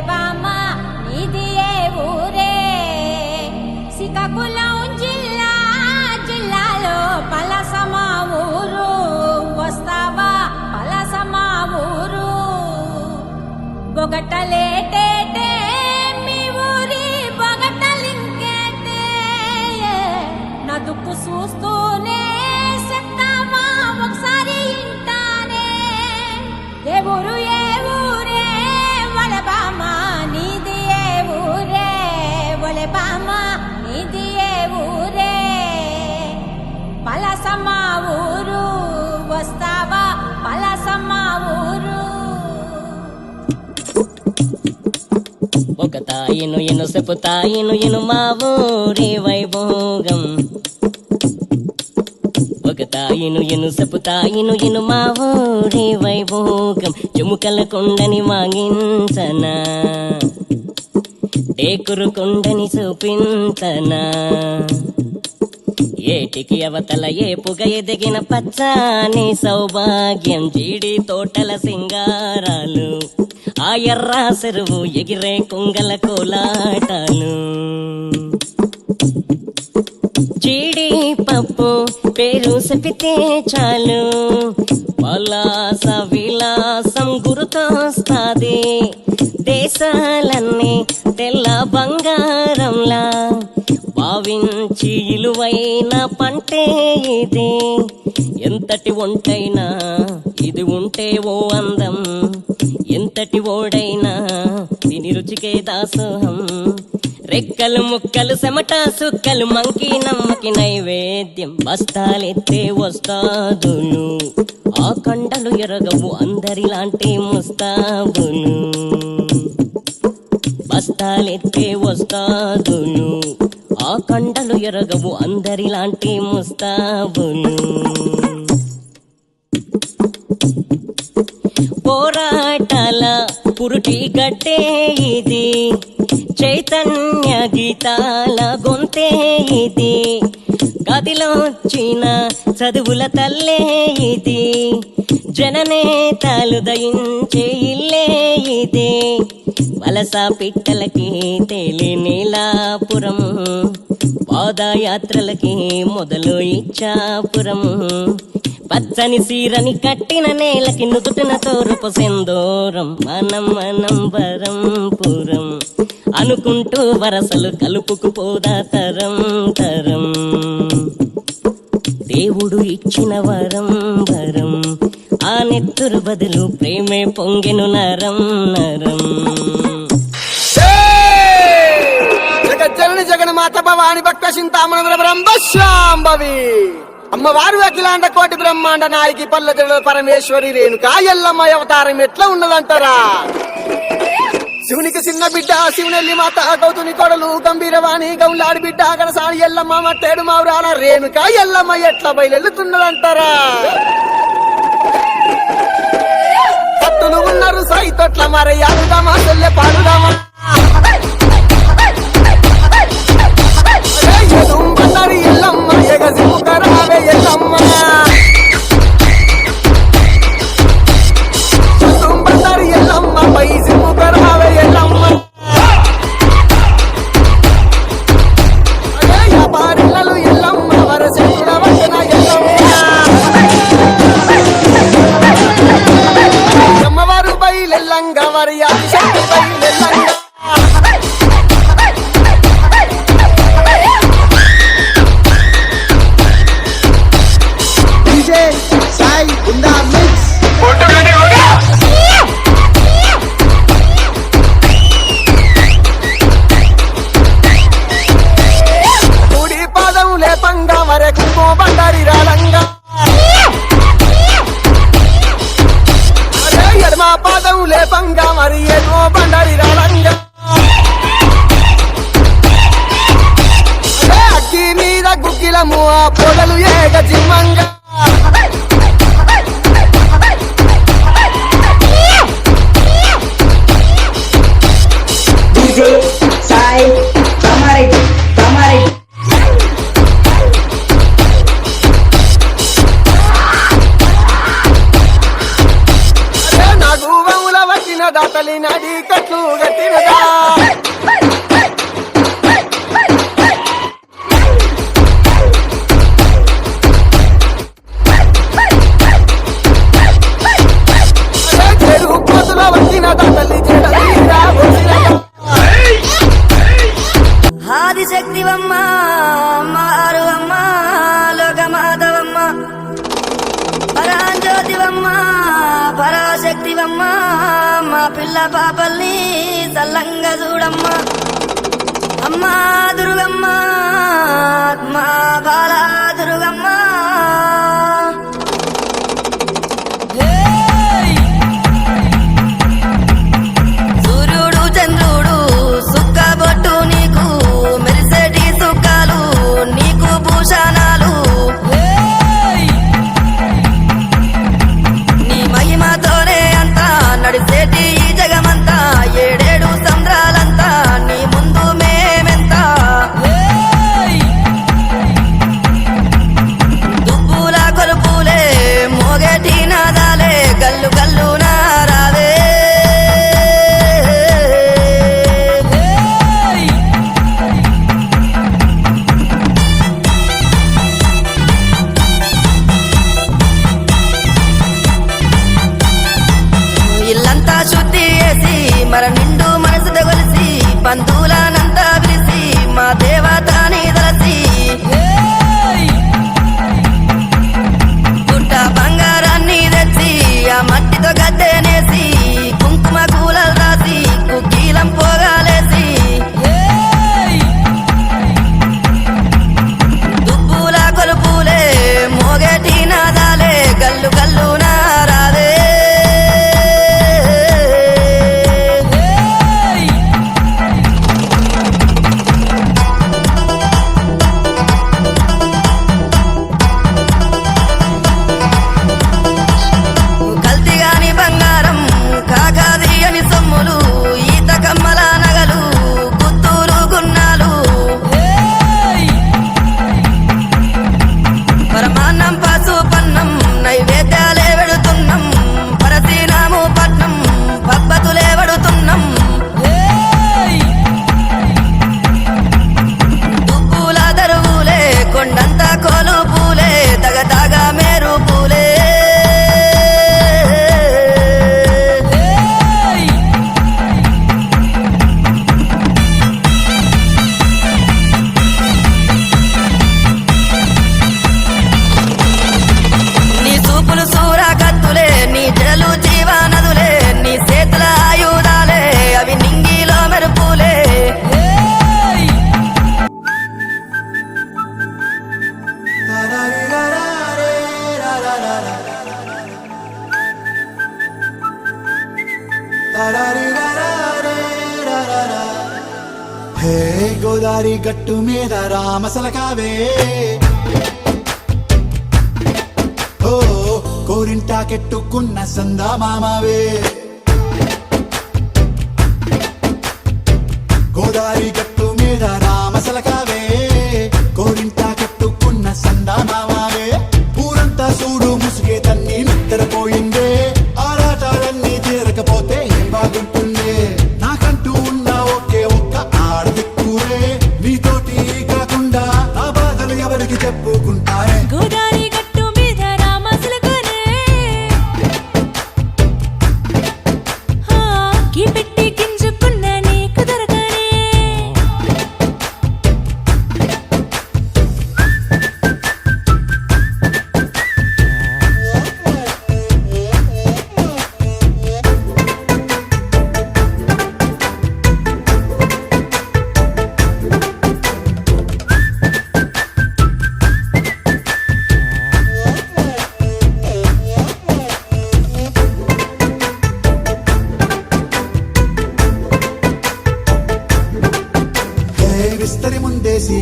బామ్మ నీది ఏ ఊరే? శ్రీకాకుళం జిల్లాలో పలసమ ఊరు. వస్తావా పలసమ ఊరు? బొగటలేటేటే మీ ఊరి బొగటలింకేటే? నా దుక్కు చూస్తూనే చెప్తావా ఒకసారి ఇంటానే? ఏ ఊరు ఏ ఊరే ఒలే బామ్మ నీది ఏ ఊరే? ఒలే బామ్మ నీది ఏ ఊరే? పలసమ్మ ఊరు. వస్తావా పలసమ్మ ఊరు? ఒక తాయిను ఇను చెప్పుతాయిను ఇను మా ఊరి వైభోగం. ఒక తాయిను ఇను చెప్పుతాయిను ఇను మా ఊరి వైభోగం. చుముకల కొండని వాగించనా, టేకురు కొండని చూపించనా? ఏటికి అవతల ఏపుగా ఎదిగిన పచ్చని సౌభాగ్యం. జీడి తోటల సింగారాలు, ఆ ఎర్ర చెరువు ఎగిరే కొంగల కోలాటాలు. జీడి పప్పు పేరు చెప్పితే చాలు, పలాస విలాసం గుర్తొస్తాది. దేశాలన్నీ తెల్ల బంగారంలా భావించి ఇలువైన పంటే ఇది. ఎంతటి ఒంటైనా ఇది ఉంటే ఓ అందం, ఎంతటి ఓడైనా తిని రుచికే దాసోహం. రెక్కలు ముక్కలు చెమట సుక్కలు మంకి నమ్మకి నైవేద్యం. బస్తాలెత్తే వస్తాదులు, ఆ కండలు ఎరగవు అందరిలాంటి ముస్తాబులు. బస్తాలెత్తే వస్తాదులు, ఆ కండలు ఎరగవు అందరిలాంటి ముస్తాబులు. పోరాటాల పురుటి గట్టే ఇది, చైతన్య గీతాల గొంతే ఇది. గదిలోచిన చదువుల తల్లే ఇది, జననేతలు దయించే ఇల్లే ఇది. వలస పిట్టలకి తేలి నీలాపురం, పాదయాత్రలకి మొదలు ఇచ్చాపురం. పచ్చని సీరని కట్టిన నేలకి నుదుటిన తోరుపు సింధూరం. మనం వరంపురం అనుకుంటూ వరసలు కలుపుకుపోదా తరం తరం. దేవుడు ఇచ్చిన వరం వరం, ఆ నెత్తురు బదులు ప్రేమే పొంగెను నరం నరం. జగజ్జనని జగన్మాత భవాని భక్త చింతామణ బ్రహ్మశాంభవి అమ్మవారు అఖిలాండ కోటి బ్రహ్మాండ నాయకి పల్లె పరమేశ్వరి రేణుకా ఎల్లమ్మ అవతారం ఎట్లా ఉన్నదంటారా? శివునికి చిన్న బిడ్డ శివునెల్లి మాత, గౌతుని కొడలు గంభీరవాణి గౌలాడి బిడ్డ గడసాని ఎల్లమ్మ మట్టేడు మావురాల రేణుకా ఎల్లమ్మ ఎట్లా బయలుతున్నదంటారా? భక్తులు ఉన్నారు సాయి తొట్ల మరి అడుదామా చెల్లె పాడుదామా? బండారి ఎల్లమ్మ ఎగసి ముఖరావే ఎల్లమ్మ, బండారి ఎల్లమ్మ పైసి ముఖరావే ఎల్లమ్మ. వ్యాపారిల్లలు ఎల్లమ్మ వరసేతుల వచన ఎల్లమ్మ. అమ్మవారు బయలెల్లంగ వరి శక్తి బయలెల్లంగ. పొగలు ఏగ జిమ్మంగా తల్లి నడి కట్లు గట్టినదా చెరువు కోతుల వచ్చినదా తల్లి చెడలీరా వచ్చినదా ఆదిశక్తివమ్మ మారువమ్మ లోకమాధవమ్మ పరాంజ్యోతివమ్మ పరాశక్తివమ్మ మా పిల్ల పాపల్ని చల్లంగా చూడమ్మ అమ్మా దుర్గమ్మ మా బాల దుర్గమ్మ సూర్యుడు చంద్రుడు సుక్కబొట్టు నీకు మెరిసేటి సుక్కాలు నీకు భూషణాలు నీ మహిమతోనే అంతా నడిసేటి ఈ జగమంతా ఏడేడు సంద్రాలంతా నీ ముందు మేమెంత దుబ్బుల కొలుపులే మోగేటి నాదాలే గల్లు గల్లు నారావే ఇల్లంతా శుద్ధి చేసి మర నిండు మనసుతో కొలిసి బంధువులనంతా పిలిచి మా దేవతని తలసి పుట్ట బంగారాన్ని తెచ్చి ఆ మట్టితో గద్దెనేసి కుంకుమ కూలలు రాసి కుక్కీలం పోగాలేసి దుబ్బుల కొలుపులే మోగేటి నాదాలే గల్లు గల్లు నారావే కల్తీగాని బంగారం కాకాది అని సొమ్ములు ఈత కమ్మల నగలు గుత్తూరు గున్నాలు పరమాన్నం పసుపన్నం నైవేద్యాలే వెడుతున్నాం పరశీనాము పట్నం పబ్బతులే వెడుతున్నాం దుబ్బుల దరువులే కొండంత కోలు పూలే తగదాగా మేరు పూలే నీ చూపులు సూరా కత్తులే నీ జడలు జీవానదులే నీ చేతుల ఆయుధాలే అవి నింగిలో మెరుపులే హే గోదారి గట్టు మీద రామసలకావే ఓ కోరింటాకెట్టుకున్న సందా మామావే గోదారి గట్టు మీద రామసలకావే కోరింటాకెట్టుకున్న సందా మామావే ఊరంతా చూడు ముసుగే తన్ని నిద్రపోయిందే ఆరాటాలన్నీ తీరకపోతే ఏం బాగుంటుందే నాకంటూ ఉన్న ఒకే ఒక్క ఆడదిక్కురే నీతోటి కాకుండా నా బాధలు ఎవరికి చెప్పుకుంటారే గోదారి గట్టు మీద రామసులకనే కీ పెట్టి గింజుకున్న నీకు దొరకనే విస్తరి ముందేసి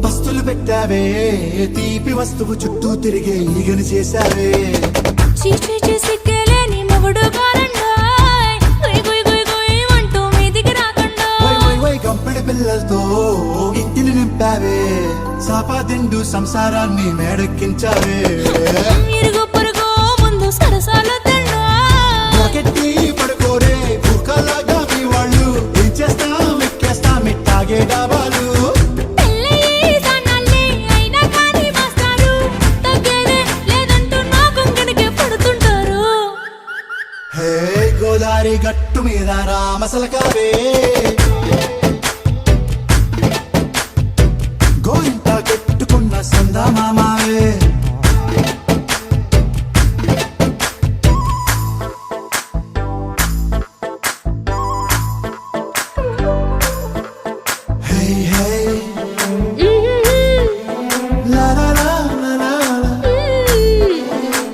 పస్తులు పెట్టావే తీపి వస్తువు చుట్టూ తిరిగే ఈగని చేశావే చీచీ చేసి కేలేని మొగుడు కారండాయ్ గుయ్ గుయ్ గుయ్ గుయ్ అంటూ మీదికి రాకుండా వై వై వై గంపెడి పిల్లలతో ఇంటిని నింపావే సాపాదిండు సంసారాన్ని మేడెక్కించావే ఇరుగు పొరుగు ముందు సరసాల తండా పడుకోరే గోదారి గట్టు మీద రామసలకావే గోరింట కట్టుకున్న సందమామావే Hey, hey, la la la la la la.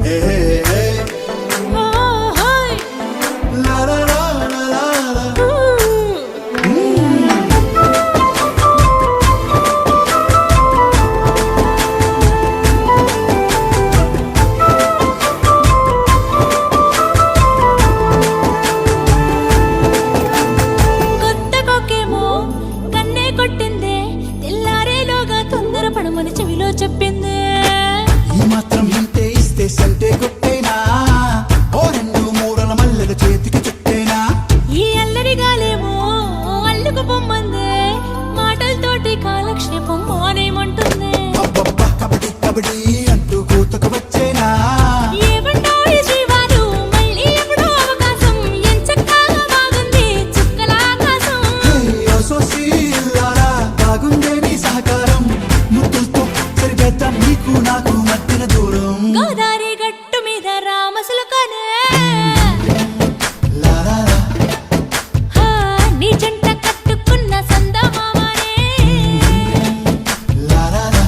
Hey, hey, hey, la la la la la la. కొత్త కొక్కేమో కన్నే కొట్టిందే తెల్లారేలోగా తొందర పడమని చెవిలో చెప్పిందే ఈ మాత్రం హింటే ఇస్తే సంటే కొట్టేనా ఓ రెండు మూడల మల్లెల చేతికి చుట్టేనా ఈ అల్లరి గాలేమో అల్లుకు పొమ్మందే మాటలతోటి కాలక్షేపం మానేమంటుందే అబ్బబ్బా కబడ్డీ కబడ్డీ అంటూ కూతకు వచ్చేనా ఏమంటాయి జీవాలు మళ్ళీ ఎప్పుడో అవకాశం ఎంచక్కా బాగుంది చుక్కల ఆకాశం ఓ సోసీలారా బాగుందే నీ సహకారం ముద్దులతో సరిపెద్దాం నీకు నాకు మధ్యన దూరం గోదారి గట్టు మీద రామసులకనే లా లా లా హా, నీ జంట కట్టుకున్న సందమామనే లా లా లా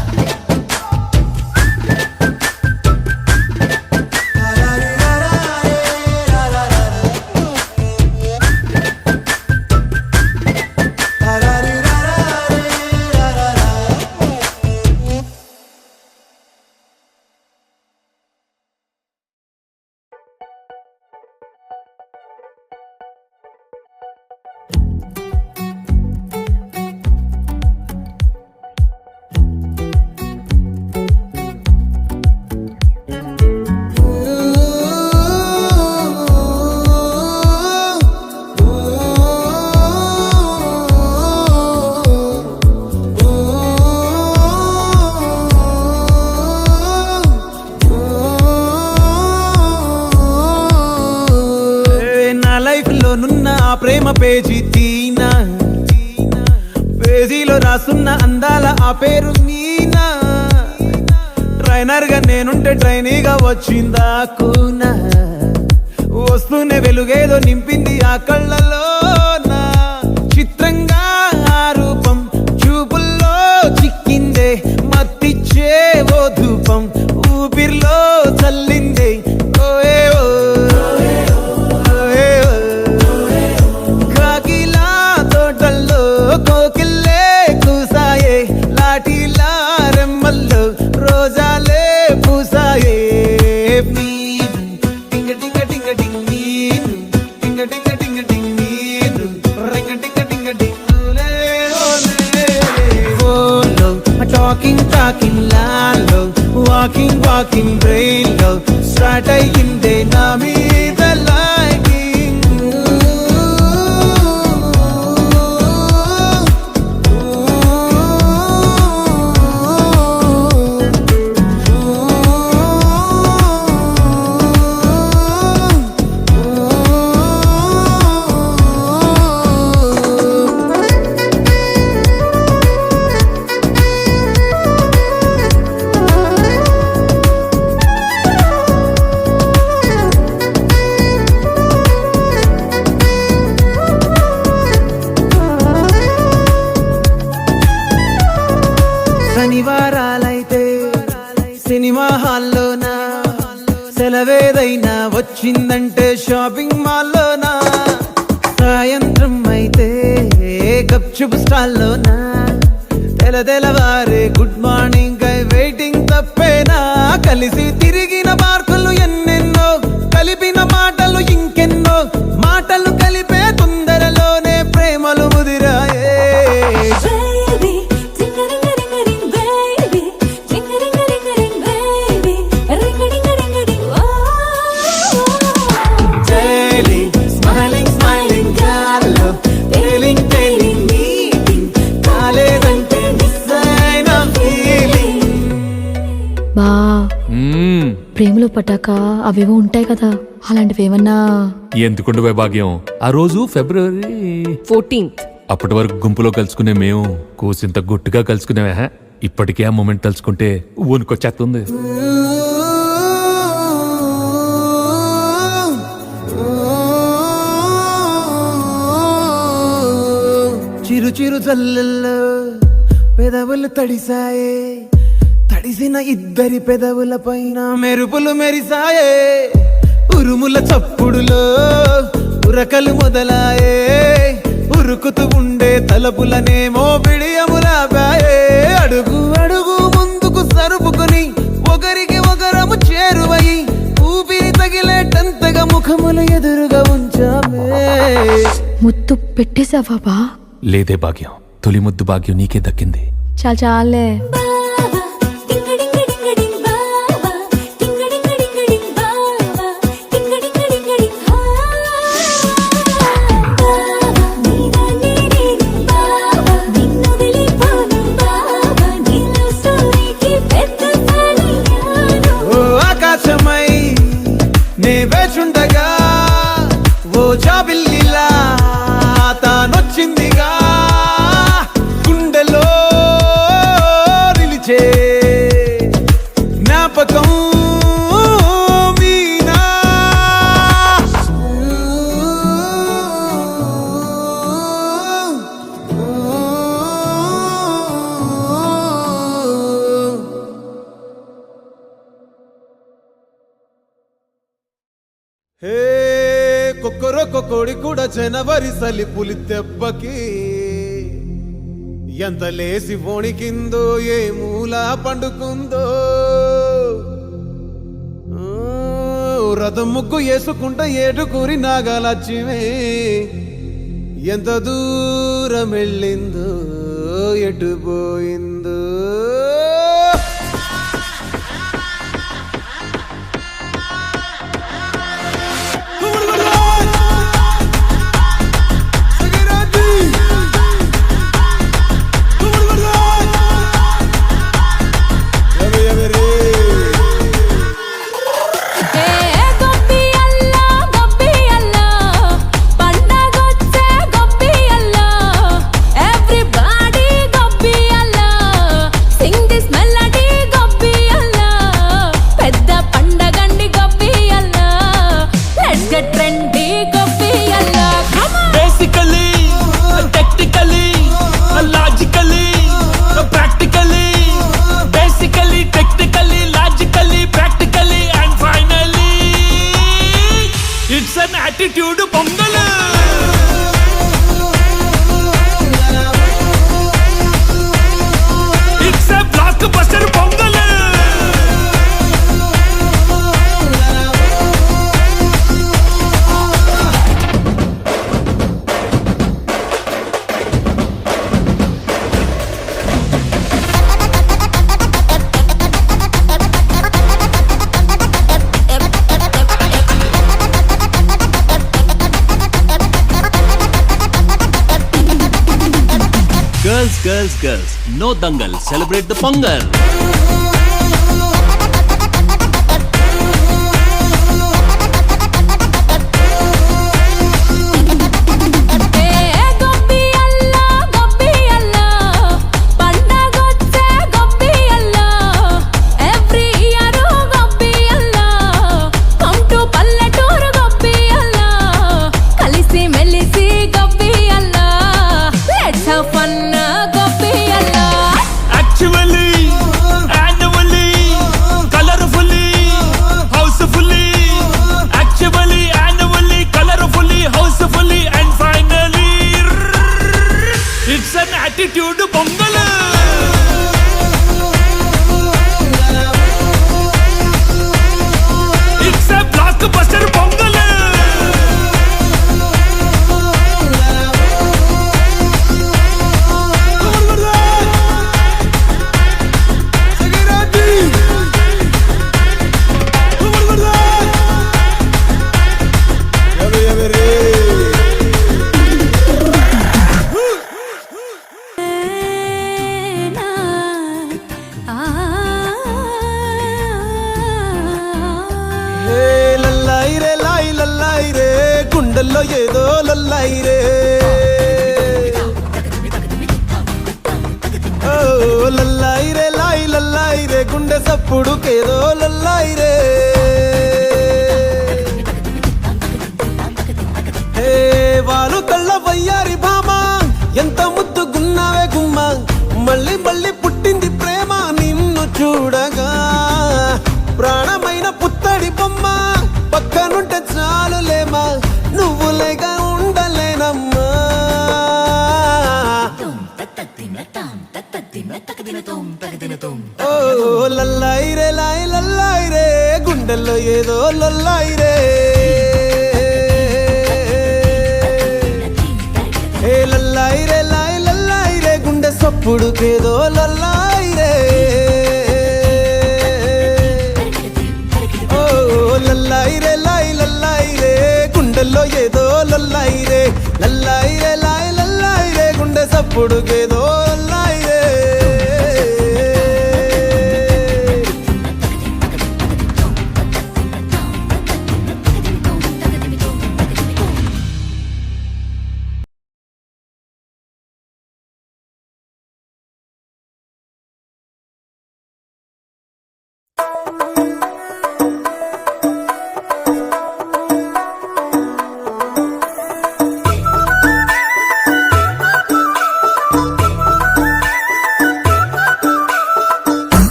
నా లైఫ్ లో నున్న ఆ ప్రేమ పేజీ తీనా పేజీలో రాసున్న అందాల ఆ పేరు మీనా ట్రైనర్ గా నేనుంటే ట్రైనీగా వచ్చిందా కూనా వస్తూనే వెలుగేదో నింపింది ఆ కళ్ళలో చిత్రంగా ఆ రూపం చూపుల్లో చిక్కిందే మత్తిచ్చే ఓ ధూపం ఊపిరిలో చల్లిందే ఓయే ఓ కాకిలా తోటల్లో కోకిల్లే కూసాయే లాఠీలా రెమ్మల్లో రోజాలే పూసాయే టింగ టింగ టింగ టింగ్ నీరు టింగ టింగ టింగ టింగ్ నీరు రింగ టింగ టింగ టింగ్ ఓలే ఓలే ఓలో టాకింగ్ టాకింగ్ లాలో వాకింగ్ వాకింగ్ బ్రెయిన్ లో స్టార్ట్ అయ్యిందే నా మీద లైకింగ్ శనివారాలైతే సినిమా హాల్లోనా సెలవేదైనా వచ్చిందంటే షాపింగ్ మాల్లోనా సాయంత్రం అయితే గప్చుప్ స్టాల్లోనా తెలవారే గుడ్ మార్నింగ్ వెయిటింగ్ తప్పేనా కలిసి తిరిగిన మార్కులు ఎన్నెన్నో కలిపిన మాటలు ఇంకెన్నో మాటలు కలిపే తొందరలోనే ప్రేమలు ముదిరాయే Baby, ting-a-ring-a-ring-a-ring, baby. Ting-a-ring-a-ring-a-ring, baby. Ring-a-ding-a-ring-a-ding, oh. Daily, smiling, smiling, gallo, telling, telling, meeting, కాలేదంటే మిస్ అయిన feeling. బా ప్రేమలో పడ్డాక అవేవో ఉంటాయి కదా, అలాంటివి ఏమన్నా? ఎందుకుండవే భాగ్యం, ఆ రోజు ఫిబ్రవరి 14th. అప్పటి వరకు గుంపులో కలుసుకునే మేము కూసింత గుట్టుగా కలుసుకునేవా. ఇప్పటికే ఆ మూమెంట్ తలుచుకుంటే ఊనుకొచ్చేస్తుంది. చిరు చిరు జల్లెల్లో పెదవులు తడిసాయే, తడిసిన ఇద్దరి పెదవుల పైన మెరుపులు మెరిసాయే. ఉరుముల చప్పుడులో ఉరకలు మొదలాయే, ఉరుకుతూ ఉండే తలపులనేమో బిడియములాపాయే. అడుగు అడుగు ముందుకు సరుపుకొని ఒకరికి ఒకరము చేరువై ఊపిరి తగిలేటంతగా ముఖములు ఎదురుగా ఉంచామే. ముద్దు పెట్టేశావా బా? లేదే భాగ్యం, తొలి ముద్దు భాగ్యం నీకే దక్కింది. చాలే. బావా టింగడింగడింగడింగ్ బావా టింగడింగడింగడింగ్ బావా టింగడింగడింగడింగ్ బావా నీదానే బావా నిన్ను వదిలిపోను బావా నిన్ను స్టోరీకి పెద్ద ఫ్యానియాను. ఓ ఆకాశమై నే వేచుండగా ఓ జాబిల్లిలా తానొచ్చిందిగా, గుండెలో నిలిచే జ్ఞాపకం మీనా. హే కొక్కరొక్క కోడి కూడా జనవరి సలి పులి దెబ్బకి ఎంత లేసి వణికిందో, ఏ మూల పండుకుందో. రథం ముగ్గు వేసుకుంటా ఏటుకూరి నాగలచ్చిమే, ఎంత దూరం వెళ్ళిందో ఎటు పోయిందో. Attitude pongal. It's a block buster pongal. Girls, no dangal, celebrate the Pongal. Let's have fun, go be Allah. Actually, గుండెల్లో ఏదో లొల్లాయిరే ఓ లల్లాయిరే లాయి లల్లాయిరే గుండె సప్పుడుకేదో లల్లాయిరే హే వాలు కళ్ళ వయ్యారి భామ ఎంత ముద్దుగున్నావే గుమ్మ మళ్ళీ మళ్ళీ పుట్టింది ప్రేమ నిన్ను చూడగా ప్రాణమైన పుత్తడి బొమ్మ పక్కనుంటే చాలులేమా నువ్వు లేక ఉండలేనమ్మా ఓ లల్లాయిరే లాయి లల్లాయిరే గుండెల్లో ఏదో లొల్లాయిరే ఏ లల్లాయిరే లాయి లల్లాయిరే గుండె సప్పుడుకేదో లల్లాయిరే ఓ లల్లాయిరే లాయి లల్లాయిరే గుండెల్లో ఏదో లల్లాయిరే లల్లాయిరే లాయి లల్లాయిరే గుండె సప్పుడుకేదో లల్లాయిరే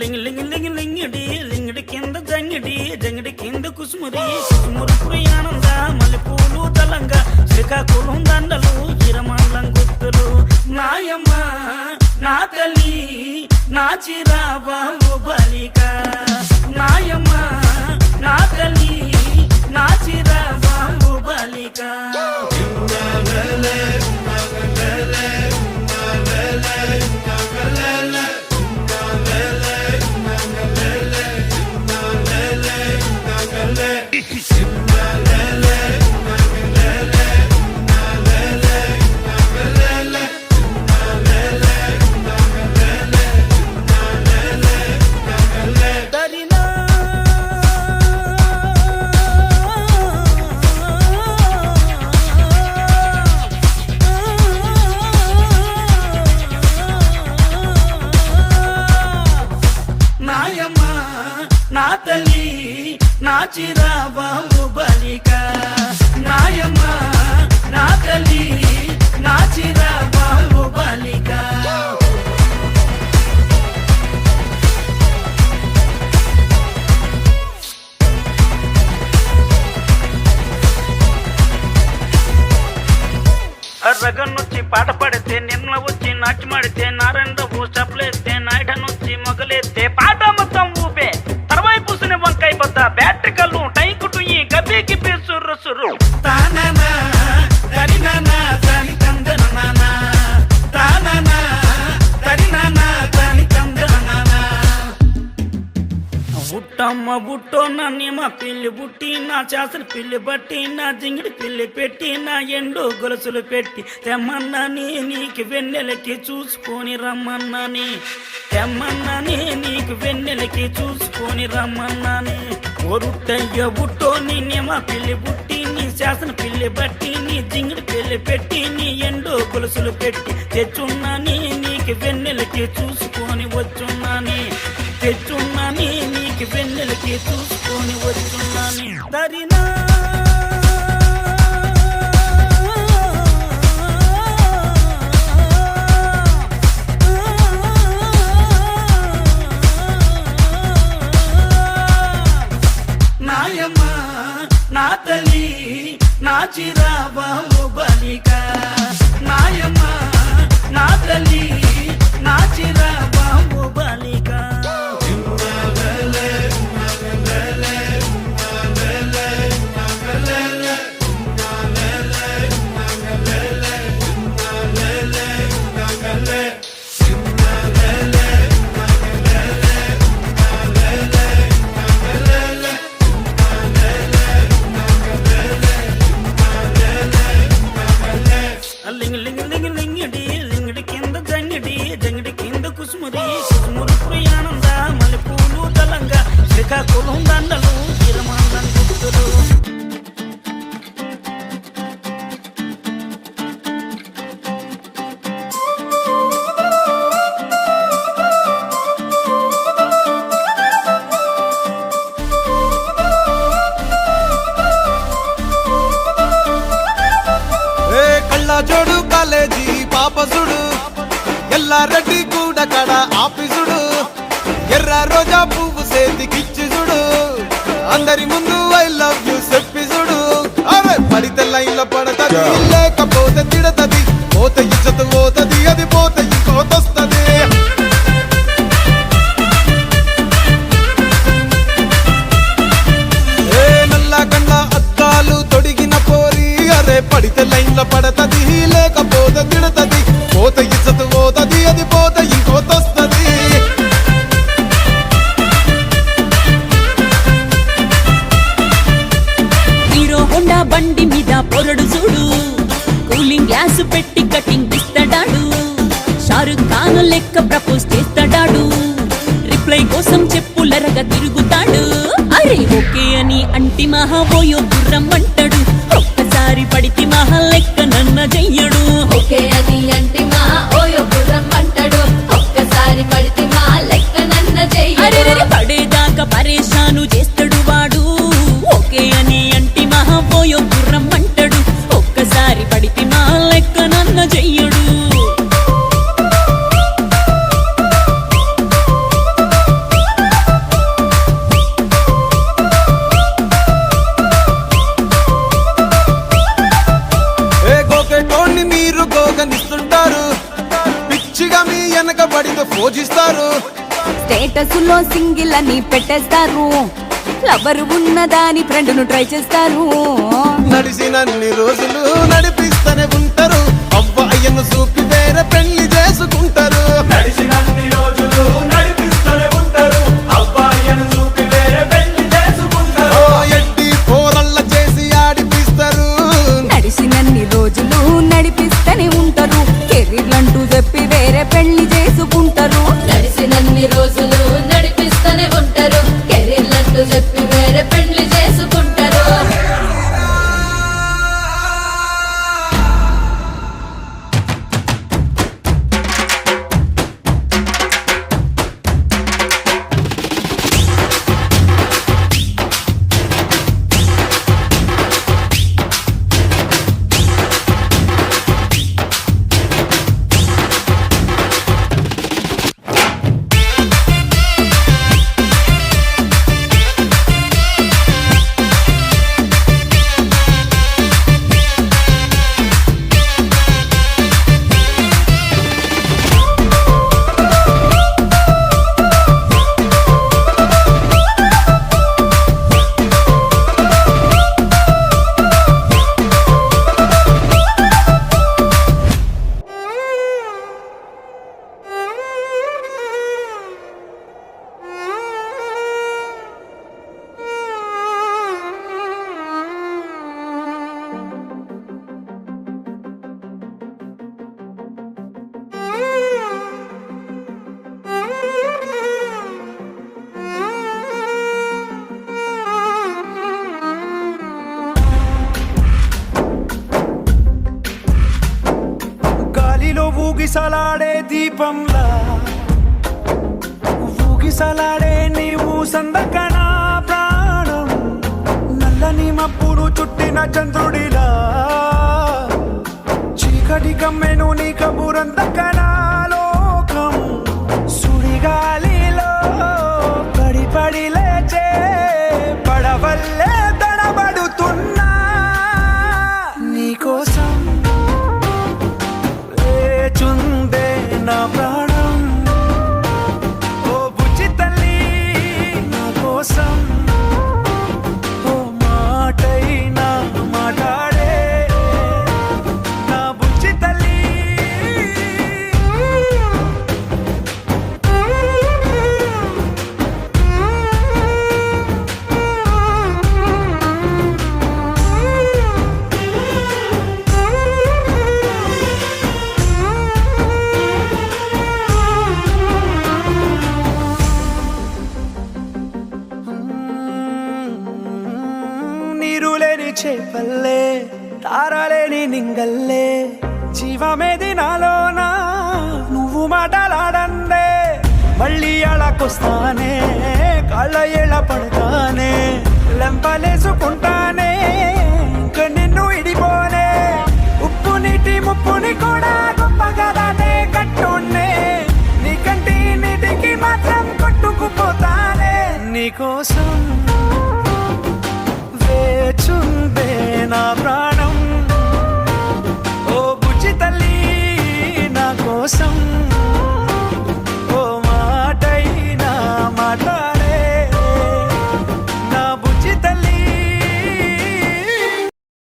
లింగి లింగి లింగి లింగిడి లింగిడి కింద జంగిడి జంగిడి కింద కుసుమురి కుసుమురు పురియానంద మల్లెపూలు తలంగా శ్రీకాకుళం దండలు ఇరమండలం గుర్తులు నాయమ్మ నా తల్లి నా చిరాబాబు బలిక నాయమ్మ నా తల్లి నా చిరాబాబు బలిక నాయమ్మ నా తల్లి నా చిరాబాబు బలిక నాయమ్మ నా తల్లి నా చిరాబాబు బలిక రగన్నొచ్చి పాట పాడితే నిన్న వచ్చి నాటి మాడితే నారాయణరావు చప్పలేస్తే నాయుడనొచ్చి మొగలేస్తే పాట మొత్తం ఊపే తర్వాయి పూసిన వంకాయ బద్ద బ్యాటరీ కళ్ళు టైకుటు ఈ గబ్బి గిబ్బి సుర్రు సుర్రు తానా తరి నానా తని తందన నానా తానా తరి నానా తని తందన నానా బుట్టమ్మ బుట్టో నన్ను మా పిల్లి బుట్టి నా చేసిన పిల్లి బట్టి నా జింగిడి పిల్లి పెట్టి నా ఎండు గొలుసులు పెట్టి తెమ్మన్నాని నీకు వెన్నెలకి చూసుకొని రమ్మన్నాని తెమ్మన్నాని నీకు వెన్నెలకి చూసుకొని రమ్మన్నాని ఒరుట్టయ్య బుట్టో నిన్నే మా పిల్లి బుట్టి నీ చేసిన పిల్లి బట్టి నీ జింగిడి పిల్లి పెట్టి నీ ఎండు గొలుసులు పెట్టి తెచ్చున్నాని నీకు వెన్నెలకి చూసుకొని వచ్చున్నాని తెచ్చున్నాని నీకు వెన్నెలకి చూసుకొని వచ్చున్నాని దరినా నాయమ్మ నా తల్లి నా చిరాబాబు బలిక నాయమ్మ నా తల్లి నా చిరాబాబు బలిక లింగి లింగి లింగి లింగిడి లింగిడి కింద జంగిడి జంగిడి కింద కుసుమురి కుసుమురు పురియానంద మల్లెపూలు తలంగా శ్రీకాకుళం దండలు ఇరమండలం గుర్తులు జోడు కాలేజీ పాపసుడు ఎల్లారెడ్డి కూడా కడ ఆఫీసుడు ఎర్ర రోజా పువ్వు సేతికిచ్చి చూడు అందరి ముందు ఐ లవ్ యూ చెప్పి చూడు అరే పడితే లైన్ లో పడతది లేకపోతే తిడతది పోతే ఇచ్చత పోతది అది పోతే ఇంకోతొస్తది నల్ల కండ్ల అద్దాలు తొడిగిన పోరి అరే పడితే లైన్ లో పడతది లేకపోతే తిడతది పోతే ఇచ్చత పోతది అది పోతే ఇంకోతొస్తది హీరో హోండా బండి మీద పొరడు చూడు కూలింగ్ గ్లాస్ పెట్టి కటింగ్ ఇస్తాడాడు షారుఖ్ ఖాన్ లెక్క ప్రపోజ్ చేస్తాడాడు రిప్లై కోసం చెప్పులరగా తిరుగుతాడు అరే ఓకే అని అంటి మహా ఓయో గుర్రం అంటాడు ఒక్కసారి పడితే మహా లెక్క నన్న చెయ్యడు ఓకే అని అంటి మహా ఓయో గుర్రం అంటాడు ఒక్కసారి పడితే మహా లెక్క నన్న చెయ్యడు పడేదాకా పరేషాను చేస్తాడు వాడు ఓకే అని అంటి మహా ఓయో గుర్రం అంటాడు ఒక్కసారి పడితే మహా లెక్క నన్న చెయ్యడు పూజిస్తారు. స్టేటస్ లో సింగిల్ అని పెట్టేస్తారు, లవర్ ఉన్నదాని ఫ్రెండ్ ను ట్రై చేస్తారు. నడిచినన్ని రోజులు నడిపిస్తూనే ఉంటారు, అవ్వ అయ్యను చూపి వేరే పెళ్లి చేసుకుంటారు. నడిచినన్ని రోజులు నడిపిస్తూనే ఉంటారు, అబ్బాయిను చూపి వేరే పెళ్లి చేసుకుంటారు. ఎడ్డి పోరళ్ళ చేసి ఆడిపిస్తారు. నడిచినన్ని రోజులు నడిపిస్తూనే ఉంటారు, కెరీర్లంటూ చెప్పి వేరే పెళ్లి చేసుకుంటారు. నడిసినన్ని రోజులు నడిపిస్తూనే ఉంటారు, కెరీర్లంటూ చెప్పి వేరే పెళ్లి చేసుకుంటారు. గాలిలో ఊగిసలాడే దీపంలా ఊగిసలాడే నీవు సందకన ప్రాణం, నల్లని మబ్బులు చుట్టిన చంద్రుడిలా చీకటి కమ్మెను నీ కబురందకన లోకం. సుడిగాలిలో పడి పడి లేచే పడవల్లే తడబడుతున్నా నీకోసం లేచుందే నా ప్రాణం. ఓ బుజ్జి తల్లి నా కోసం ఓ మాటైనా మాట్లాడే నా బుజ్జి తల్లి. నీరులేని చేపల్లే తారలేని నింగల్లే జీవమేది నాలోనా నువ్వు మాటలాడందే. మళ్ళీ అళకొస్తానే కాళ్ళ ఎళ్ళ పడతానే లెంపలేసుకుంటానే ఇంక నిన్ను ఇడిపోనే. ఉప్పు నీటి ముప్పుని కూడా గొప్పగా దానే కట్టునే, నీ కంటి నీటికి మాత్రం కొట్టుకుపోతానే నీకోసం.